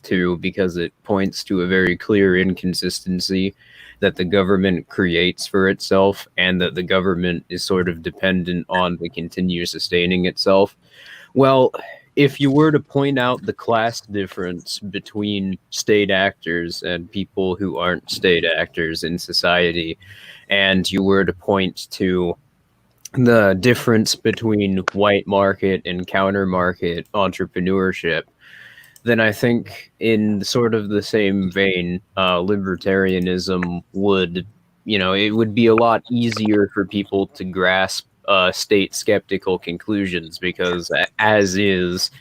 to, because it points to a very clear inconsistency that the government creates for itself, and that the government is sort of dependent on to continue sustaining itself. Well, if you were to point out the class difference between state actors and people who aren't state actors in society, and you were to point to the difference between white market and counter market entrepreneurship, then I think in sort of the same vein, libertarianism would, it would be a lot easier for people to grasp state skeptical conclusions, because as is,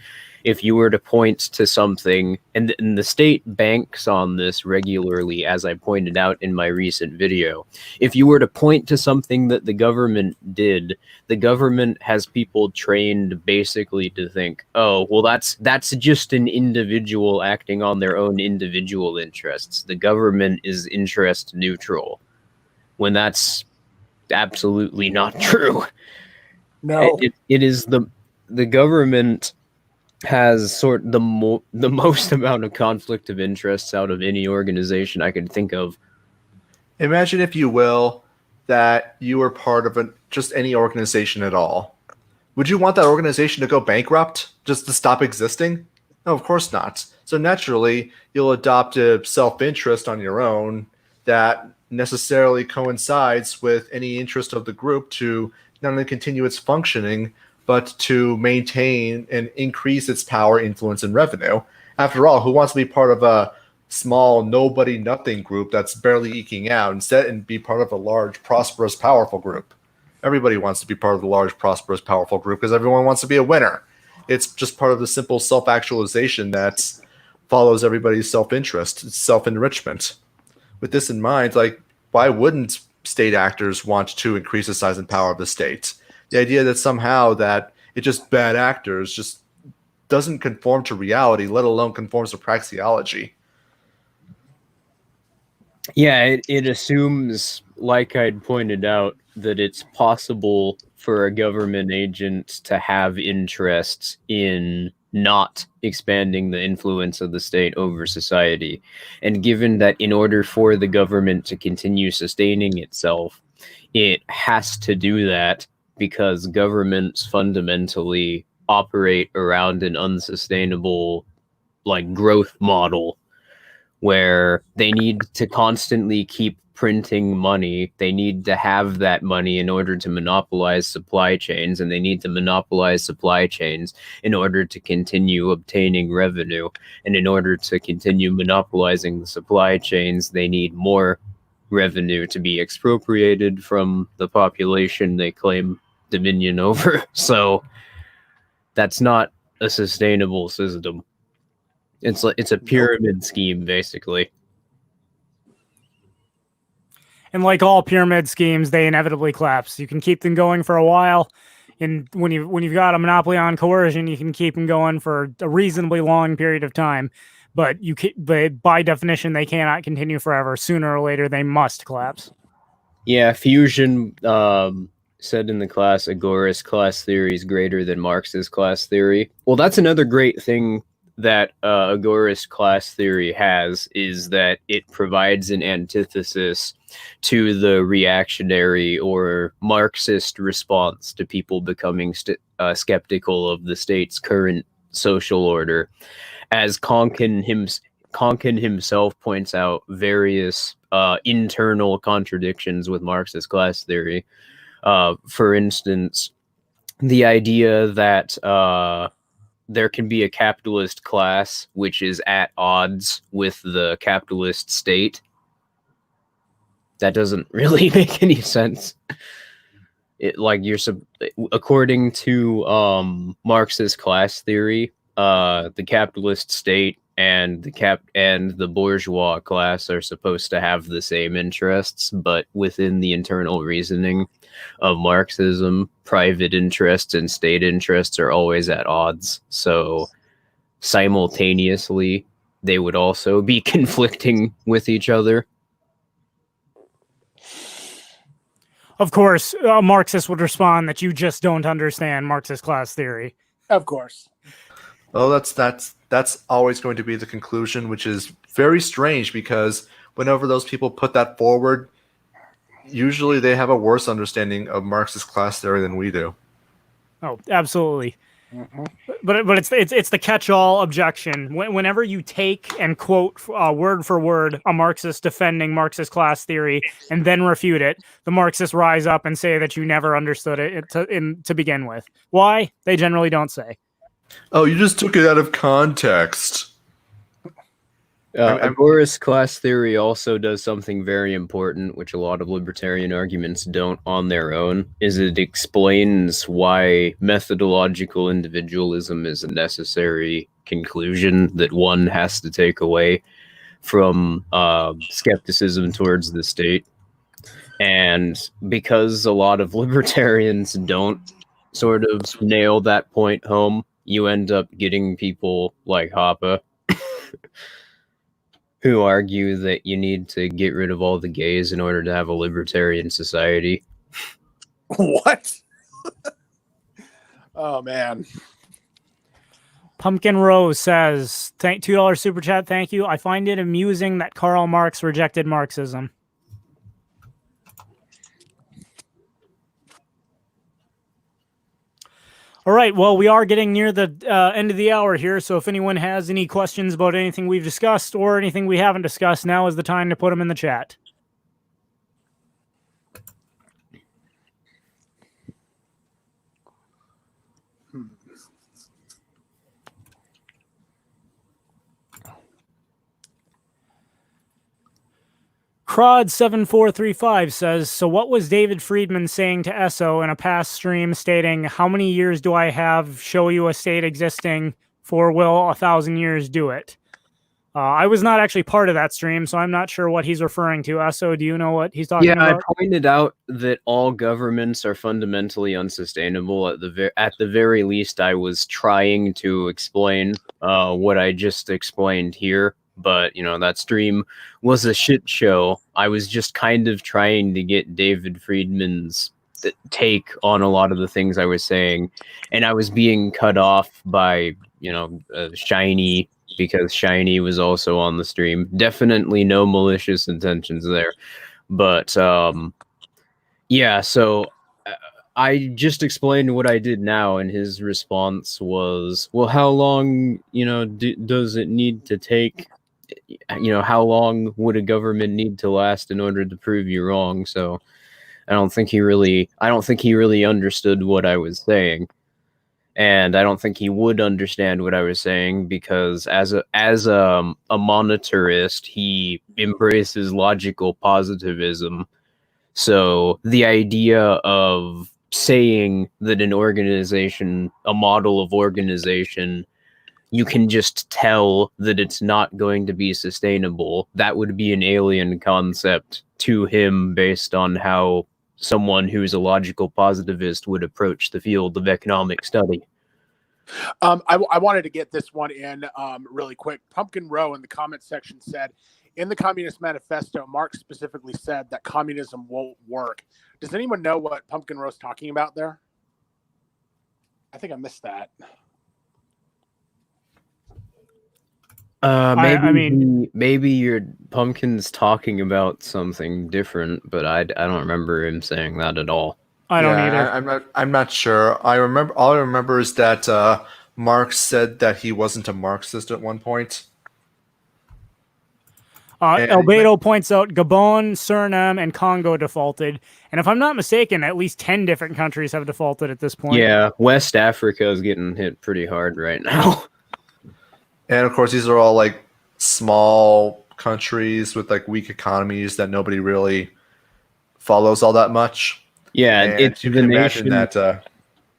if you were to point to something, and the state banks on this regularly, as I pointed out in my recent video, if you were to point to something that the government did, the government has people trained basically to think, oh, well, that's just an individual acting on their own individual interests. The government is interest neutral, when that's absolutely not true. No. It is the government has the most amount of conflict of interests out of any organization I could think of. Imagine, if you will, that you were part of just any organization at all. Would you want that organization to go bankrupt, just to stop existing? No, of course not. So naturally, you'll adopt a self-interest on your own that necessarily coincides with any interest of the group to not only continue its functioning, but to maintain and increase its power, influence, and revenue. After all, who wants to be part of a small nobody nothing group that's barely eking out instead and be part of a large, prosperous, powerful group? Everybody wants to be part of the large, prosperous, powerful group because everyone wants to be a winner. It's just part of the simple self-actualization that follows everybody's self-interest. It's self-enrichment. With this in mind, why wouldn't state actors want to increase the size and power of the state? The idea that somehow that it's just bad actors just doesn't conform to reality, let alone conforms to praxeology. Yeah, it assumes, like I'd pointed out, that it's possible for a government agent to have interests in not expanding the influence of the state over society. And given that in order for the government to continue sustaining itself, it has to do that because governments fundamentally operate around an unsustainable growth model where they need to constantly keep printing money. They need to have that money in order to monopolize supply chains, and they need to monopolize supply chains in order to continue obtaining revenue. And in order to continue monopolizing the supply chains, they need more revenue to be expropriated from the population they claim dominion over. So that's not a sustainable system. It's a pyramid scheme, basically. And like all pyramid schemes, they inevitably collapse. You can keep them going for a while, and when you've got a monopoly on coercion, you can keep them going for a reasonably long period of time. But but by definition, they cannot continue forever. Sooner or later, they must collapse. Yeah, Fusion said in the class, Agorist class theory is greater than Marxist class theory. Well, that's another great thing that Agorist class theory has, is that it provides an antithesis to the reactionary or Marxist response to people becoming skeptical of the state's current social order. As Konkin himself points out, various internal contradictions with Marxist class theory. For instance, the idea that there can be a capitalist class which is at odds with the capitalist state. That doesn't really make any sense. According to Marxist class theory, the capitalist state and the bourgeois class are supposed to have the same interests, but within the internal reasoning of Marxism, private interests and state interests are always at odds. So simultaneously, they would also be conflicting with each other. Of course, a Marxist would respond that you just don't understand Marxist class theory. Of course. Oh, that's always going to be the conclusion, which is very strange because whenever those people put that forward, usually they have a worse understanding of Marxist class theory than we do. Oh, absolutely. Mm-hmm. But it's the catch-all objection. Whenever you take and quote word for word a Marxist defending Marxist class theory and then refute it, the Marxists rise up and say that you never understood it to begin with. Why? They generally don't say. Oh, you just took it out of context. Agorist class theory also does something very important, which a lot of libertarian arguments don't on their own, is it explains why methodological individualism is a necessary conclusion that one has to take away from skepticism towards the state. And because a lot of libertarians don't sort of nail that point home, you end up getting people like Hoppe who argue that you need to get rid of all the gays in order to have a libertarian society. What? Oh, man. Pumpkin Rose says, $2 super chat, thank you. I find it amusing that Karl Marx rejected Marxism. All right, well, we are getting near the end of the hour here, so if anyone has any questions about anything we've discussed or anything we haven't discussed, now is the time to put them in the chat. Crod7435 says, so what was David Friedman saying to Esso in a past stream stating, how many years do I have? Show you a state existing, for will 1,000 years do it? I was not actually part of that stream, so I'm not sure what he's referring to. Esso, do you know what he's talking about? Yeah, I pointed out that all governments are fundamentally unsustainable. At the very least, I was trying to explain what I just explained here. But, that stream was a shit show. I was just kind of trying to get David Friedman's take on a lot of the things I was saying. And I was being cut off by, Shiny, because Shiny was also on the stream. Definitely no malicious intentions there. But, yeah, so I just explained what I did now, and his response was, well, how long, does it need to take? How long would a government need to last in order to prove you wrong? So I don't think he really understood what I was saying. And I don't think he would understand what I was saying because as a monetarist, he embraces logical positivism. So the idea of saying that an organization, a model of organization, you can just tell that it's not going to be sustainable, that would be an alien concept to him based on how someone who's a logical positivist would approach the field of economic study. I wanted to get this one in really quick. Pumpkin Row in the comment section said, in the Communist Manifesto, Marx specifically said that communism won't work. Does anyone know what Pumpkin Row's talking about there? I think I missed that. Maybe your Pumpkin's talking about something different, but I don't remember him saying that at all. I don't either. I'm not sure. All I remember is that Marx said that he wasn't a Marxist at one point. Albedo points out Gabon, Suriname, and Congo defaulted. And if I'm not mistaken, at least 10 different countries have defaulted at this point. Yeah, West Africa is getting hit pretty hard right now. And of course, these are all like small countries with like weak economies that nobody really follows all that much. Yeah, and it's you the can nation imagine that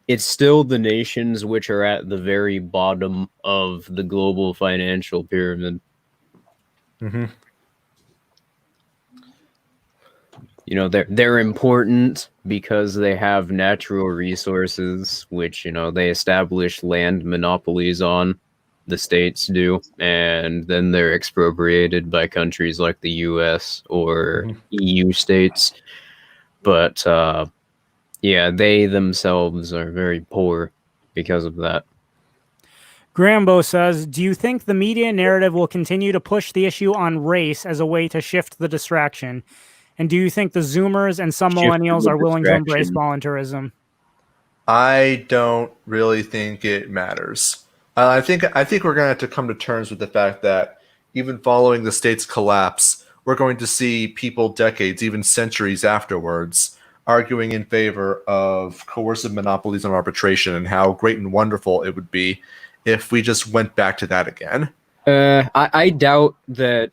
it's still the nations which are at the very bottom of the global financial pyramid. Mm-hmm. You know, they're important because they have natural resources, which, you know, they establish land monopolies on. The states do, and then they're expropriated by countries like the US or EU states. But yeah, they themselves are very poor because of that. Grambo says, do you think the media narrative will continue to push the issue on race as a way to shift the distraction? And do you think the Zoomers and some millennials are willing to embrace voluntarism? I don't really think it matters. I think we're going to have to come to terms with the fact that even following the state's collapse, we're going to see people decades, even centuries afterwards, arguing in favor of coercive monopolies and arbitration and how great and wonderful it would be if we just went back to that again. I doubt that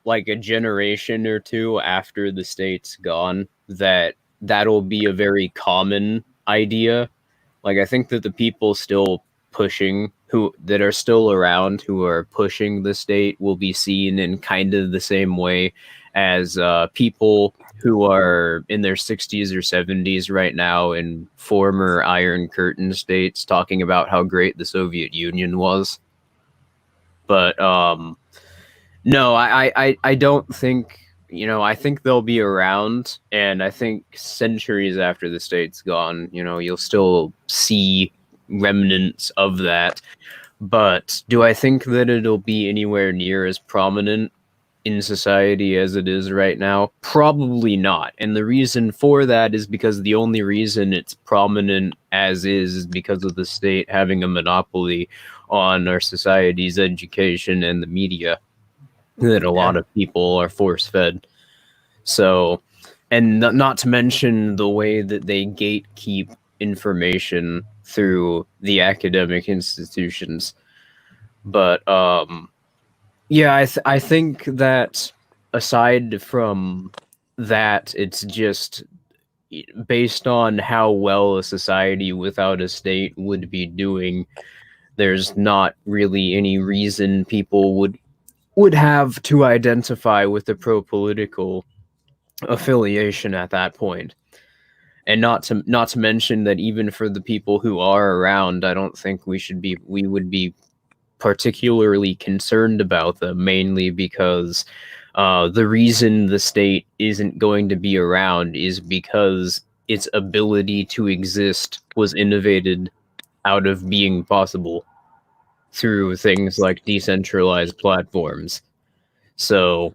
like a generation or two after the state's gone, that'll be a very common idea. Like, I think that the people still pushing that are still around who are pushing the state will be seen in kind of the same way as people who are in their 60s or 70s right now in former Iron Curtain states talking about how great the Soviet Union was. But no, I don't think, you know, I think they'll be around, and I think centuries after the state's gone, you know, you'll still see remnants of that. But do I think that it'll be anywhere near as prominent in society as it is right now? Probably not. And the reason for that is because the only reason it's prominent as is because of the state having a monopoly on our society's education and the media that a lot of people are force-fed. So, and not to mention the way that they gatekeep information through the academic institutions. But yeah, I think that aside from that, it's just based on how well a society without a state would be doing. There's not really any reason people would have to identify with the pro-political affiliation at that point. And not to mention that even for the people who are around, I don't think we would be particularly concerned about them, mainly because the reason the state isn't going to be around is because its ability to exist was innovated out of being possible through things like decentralized platforms. So,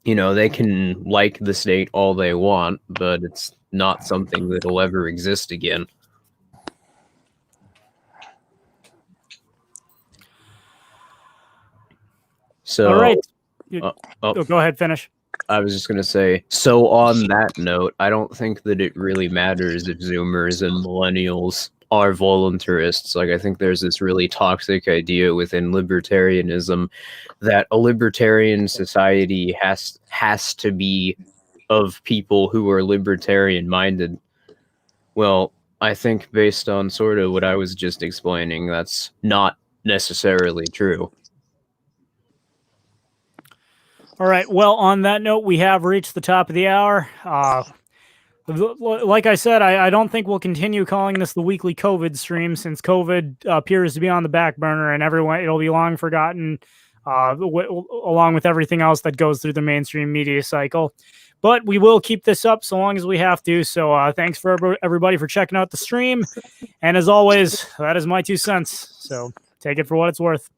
you know, they can like the state all they want, but it's not something that'll ever exist again. So, all right. Go ahead, finish. I was just going to say, so on that note, I don't think that it really matters if Zoomers and millennials are voluntarists. Like, I think there's this really toxic idea within libertarianism that a libertarian society has to be of people who are libertarian minded. Well, I think based on sort of what I was just explaining, that's not necessarily true. All right. Well, on that note, we have reached the top of the hour. Like I said, I don't think we'll continue calling this the weekly COVID stream since COVID appears to be on the back burner and it'll be long forgotten along with everything else that goes through the mainstream media cycle. But we will keep this up so long as we have to. So thanks for everybody for checking out the stream. And as always, that is my 2 cents. So take it for what it's worth.